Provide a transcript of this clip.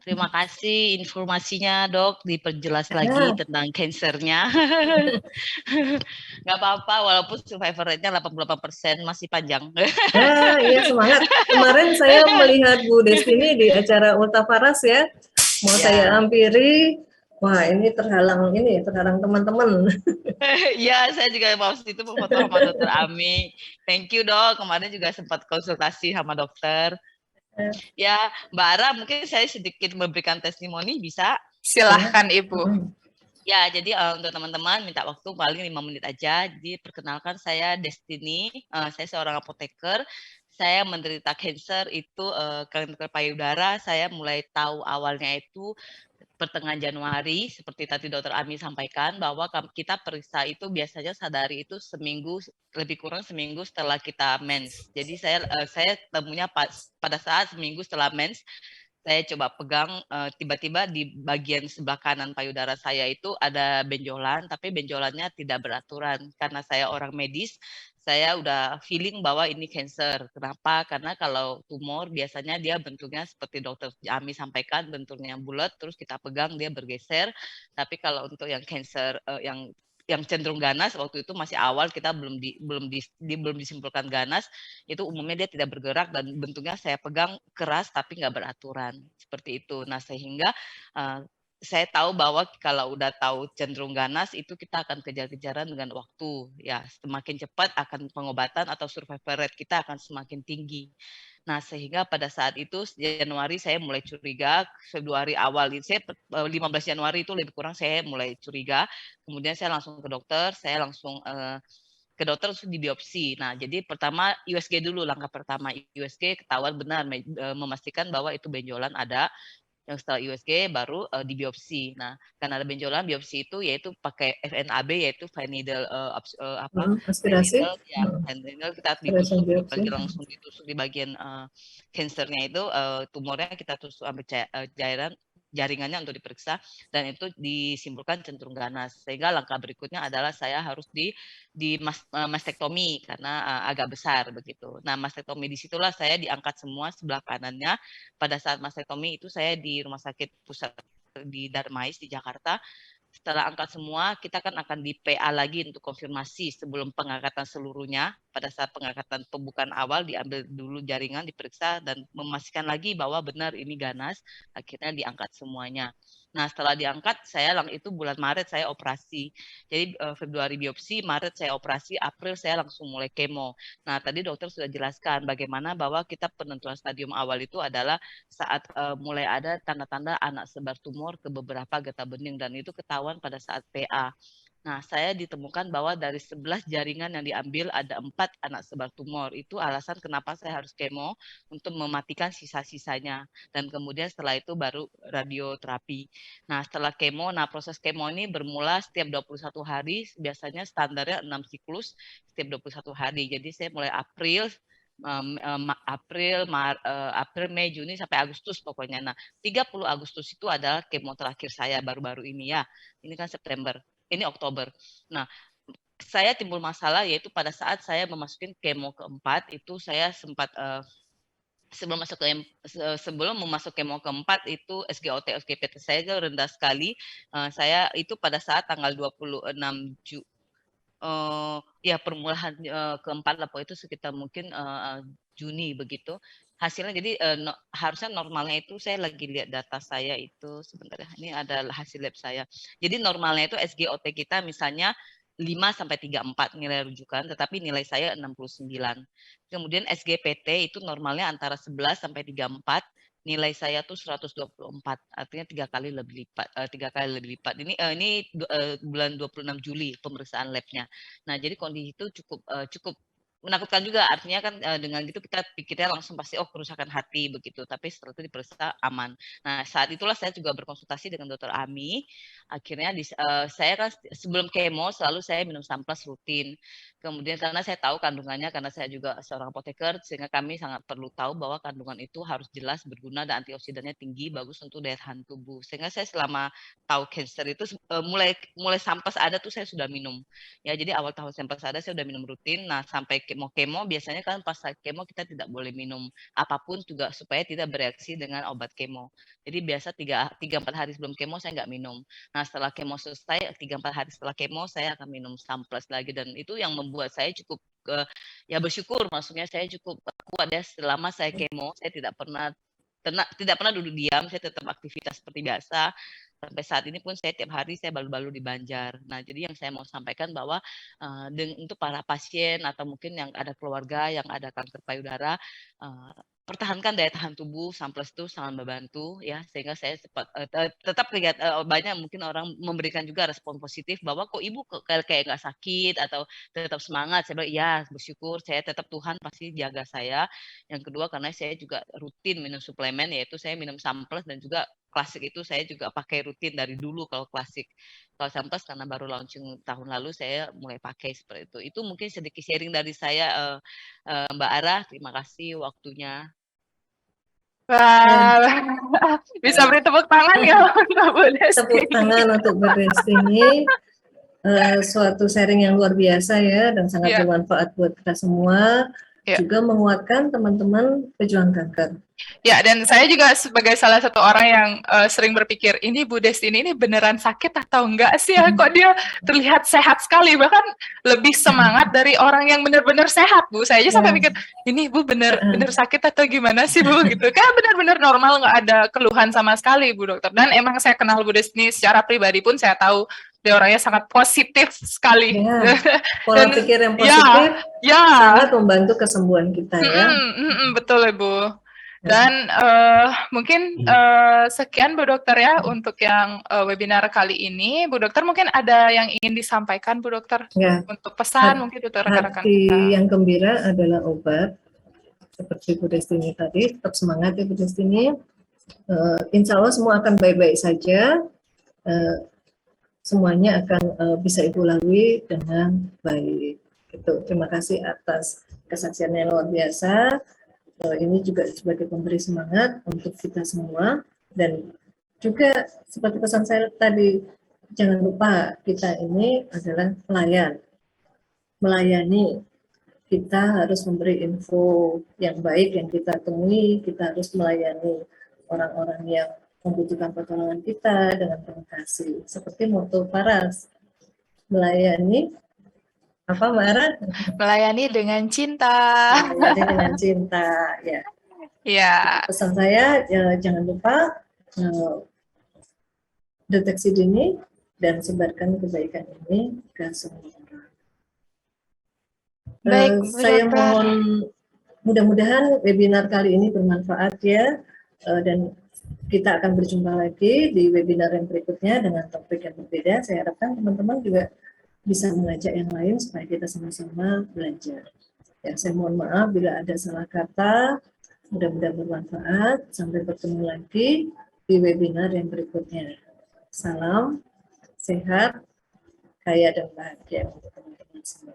Terima kasih informasinya, Dok. Diperjelas lagi Ya, tentang kansernya. Nggak apa-apa, walaupun survivor rate-nya 88% masih panjang. ya, iya semangat. Kemarin saya melihat Bu Destini di acara Ulta Faras ya, mau saya Ya, hampiri. Wah, ini terhalang ini, terhalang teman-teman. ya, saya juga mau itu foto sama Dokter Ami. Thank you, Dok. Kemarin juga sempat konsultasi sama dokter. Ya, Mbak Ara, mungkin saya sedikit memberikan testimoni, bisa? Ya. Silahkan Ibu. Ya, jadi untuk teman-teman minta waktu paling 5 menit aja. Jadi perkenalkan saya Destiny, saya seorang apoteker. Saya menderita kanker itu kanker payudara. Saya mulai tahu awalnya itu pertengahan Januari, seperti tadi Dokter Ami sampaikan bahwa kita periksa itu biasanya sadari itu seminggu lebih kurang seminggu setelah kita mens. Jadi saya temunya pada saat seminggu setelah mens. Saya coba pegang, tiba-tiba di bagian sebelah kanan payudara saya itu ada benjolan, tapi benjolannya tidak beraturan. Karena saya orang medis, saya udah feeling bahwa ini cancer. Kenapa? Karena kalau tumor biasanya dia bentuknya seperti Dokter Ami sampaikan, bentuknya bulat, terus kita pegang dia bergeser. Tapi kalau untuk yang cancer yang cenderung ganas waktu itu masih awal kita belum disimpulkan ganas, itu umumnya dia tidak bergerak dan bentuknya saya pegang keras tapi nggak beraturan seperti itu. Nah sehingga saya tahu bahwa kalau udah tahu cenderung ganas itu kita akan kejar-kejaran dengan waktu ya, semakin cepat akan pengobatan atau survival rate kita akan semakin tinggi. Nah, sehingga pada saat itu Januari saya mulai curiga, Februari awal saya 15 Januari itu lebih kurang saya mulai curiga. Kemudian saya langsung ke dokter, saya langsung ke dokter langsung di biopsi. Nah, jadi pertama USG dulu, langkah pertama USG ketahuan benar memastikan bahwa itu benjolan ada. Yang setelah USG baru di biopsi. Nah, karena ada benjolan biopsi itu yaitu pakai FNAB yaitu fine needle fine Aspirasi, needle ya fine needle kita aspirasi ditusuk di biopsi. bagian langsung ditusuk di bagian kansernya itu tumornya kita tusuk ambil cairan jaringannya untuk diperiksa dan itu disimpulkan cenderung ganas sehingga langkah berikutnya adalah saya harus di mastektomi karena agak besar begitu. Nah mastektomi disitulah saya diangkat semua sebelah kanannya. Pada saat mastektomi itu saya di rumah sakit pusat di Darmais di Jakarta. Setelah angkat semua, kita kan akan di PA lagi untuk konfirmasi sebelum pengangkatan seluruhnya. Pada saat pengangkatan pembukaan awal diambil dulu jaringan, diperiksa dan memastikan lagi bahwa benar ini ganas. Akhirnya diangkat semuanya. Nah, setelah diangkat, itu bulan Maret saya operasi. Jadi Februari biopsi, Maret saya operasi, April saya langsung mulai kemo. Nah, tadi dokter sudah jelaskan bagaimana bahwa kita penentuan stadium awal itu adalah saat mulai ada tanda-tanda anak sebar tumor ke beberapa getah bening dan itu ketahuan pada saat PA. Nah, saya ditemukan bahwa dari 11 jaringan yang diambil ada 4 anak sebar tumor. Itu alasan kenapa saya harus kemo untuk mematikan sisa-sisanya. Dan kemudian setelah itu baru radioterapi. Nah, setelah kemo, proses kemo ini bermula setiap 21 hari, biasanya standarnya 6 siklus setiap 21 hari. Jadi saya mulai April, Mei, Juni sampai Agustus pokoknya. Nah, 30 Agustus itu adalah kemo terakhir saya baru-baru ini ya. Ini kan September, ini Oktober. Nah, saya timbul masalah yaitu pada saat saya memasukin kemo keempat itu saya sempat sebelum memasuk kemo keempat itu SGOT SGPT saya itu rendah sekali. Saya itu pada saat tanggal 26 ya permulaan keempat lah itu sekitar mungkin Juni begitu hasilnya jadi harusnya normalnya itu saya lagi lihat data saya itu sebentar ya ini adalah hasil lab saya jadi normalnya itu SGOT kita misalnya 5 sampai 34 nilai rujukan tetapi nilai saya 69 kemudian SGPT itu normalnya antara 11 sampai 34 nilai saya tuh 124 artinya 3 kali lebih lipat ini bulan 26 Juli pemeriksaan labnya. Nah, jadi kondisi itu cukup menakutkan juga. Artinya kan dengan gitu kita pikirnya langsung pasti kerusakan hati begitu. Tapi setelah itu diperiksa aman. Nah, saat itulah saya juga berkonsultasi dengan Dokter Ami. Akhirnya saya kan sebelum kemo selalu saya minum samplas rutin. Kemudian karena saya tahu kandungannya karena saya juga seorang apoteker sehingga kami sangat perlu tahu bahwa kandungan itu harus jelas berguna dan antioksidannya tinggi bagus untuk daya tahan tubuh. Sehingga saya selama tahu cancer itu mulai sampes ada tuh saya sudah minum. Ya, jadi awal tahun sampes ada saya sudah minum rutin. Nah, sampai kemo biasanya kan pas kemo kita tidak boleh minum apapun juga supaya tidak bereaksi dengan obat kemo. Jadi biasa 3-4 hari sebelum kemo saya nggak minum. Nah setelah kemo selesai 3-4 hari setelah kemo saya akan minum Samples lagi, dan itu yang membuat saya cukup ya bersyukur, maksudnya saya cukup kuat ya selama saya kemo. Saya tidak pernah duduk diam, saya tetap aktivitas seperti biasa. Sampai saat ini pun saya tiap hari saya balu-balu di Banjar. Nah, jadi yang saya mau sampaikan bahwa untuk para pasien atau mungkin yang ada keluarga yang ada kanker payudara, pertahankan daya tahan tubuh, Samples itu sangat membantu ya, sehingga saya tetap lihat banyak mungkin orang memberikan juga respon positif bahwa kok ibu kayak nggak sakit atau tetap semangat. Saya bilang ya bersyukur, saya tetap Tuhan pasti jaga saya. Yang kedua karena saya juga rutin minum suplemen, yaitu saya minum Samples, dan juga klasik itu saya juga pakai rutin dari dulu kalau klasik. Kalau Samples karena baru launching tahun lalu saya mulai pakai seperti itu. Itu mungkin sedikit sharing dari saya, Mbak Ara. Terima kasih waktunya. Ya, Wah, bisa beri tepuk tangan ya untuk Bu tepuk Desti. tangan untuk Bu Destini. Suatu sharing yang luar biasa ya, dan sangat Ya, bermanfaat buat kita semua, ya. juga menguatkan teman-teman pejuang kanker. Ya, dan saya juga sebagai salah satu orang yang sering berpikir, ini Bu Destini ini beneran sakit atau enggak sih ya? Kok dia terlihat sehat sekali, bahkan lebih semangat dari orang yang benar-benar sehat, Bu. Saya aja sampai Ya. mikir, ini Bu bener sakit atau gimana sih, Bu? Gitu. Kan benar-benar normal, nggak ada keluhan sama sekali, Bu Dokter. Dan emang saya kenal Bu Destini secara pribadi pun saya tahu dia orangnya sangat positif sekali. Ya, pola Dan pikir yang positif ya, sangat membantu kesembuhan kita ya. betul Ibu. Dan mungkin sekian Bu Dokter ya untuk yang webinar kali ini. Bu Dokter mungkin ada yang ingin disampaikan Bu Dokter Ya, untuk pesan mungkin untuk rekan-rekan hati kita. yang gembira adalah obat. Seperti Bu Destini tadi, tetap semangat ya Bu Destini. Insya Allah semua akan baik-baik saja. Semuanya akan bisa Ibu lalui dengan baik. Gitu. Terima kasih atas kesaksiannya luar biasa. Ini juga sebagai pemberi semangat untuk kita semua, dan juga seperti pesan saya tadi, jangan lupa kita ini adalah pelayan, melayani. Kita harus memberi info yang baik yang kita temui, kita harus melayani orang-orang yang membutuhkan pertolongan kita dengan penuh kasih. Seperti moto Paras, melayani apa Mbak Ara? Melayani dengan cinta. Melayani dengan cinta, ya. Ya. Pesan saya, jangan lupa deteksi dini dan sebarkan kebaikan ini ke semua orang. Baik, saya mohon mudah-mudahan webinar kali ini bermanfaat ya, dan kita akan berjumpa lagi di webinar yang berikutnya dengan topik yang berbeda. Saya harapkan teman-teman juga bisa mengajak yang lain supaya kita sama-sama belajar. Ya, saya mohon maaf bila ada salah kata. Mudah-mudahan bermanfaat. Sampai bertemu lagi di webinar yang berikutnya. Salam sehat, kaya dan bahagia untuk teman-teman semua.